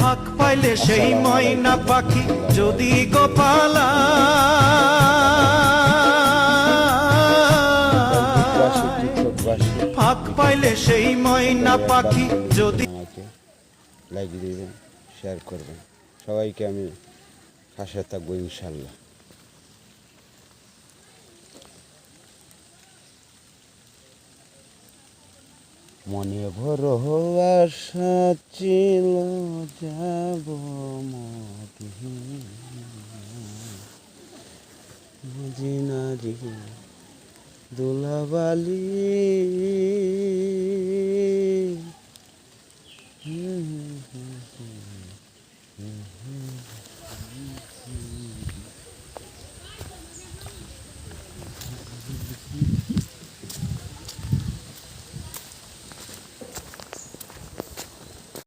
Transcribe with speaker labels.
Speaker 1: ফাঁক পাইলে সেই ময়না পাখি যদি গোপালা ফাঁক পাইলে সেই ময়না পাখি যদি
Speaker 2: লাইক দিবেন, শেয়ার করবেন। সবাইকে আমি পাশে থাকবো ইনশাল্লাহ। মনে বড় আশা ছিল যাব মদিনারি দোলাবালি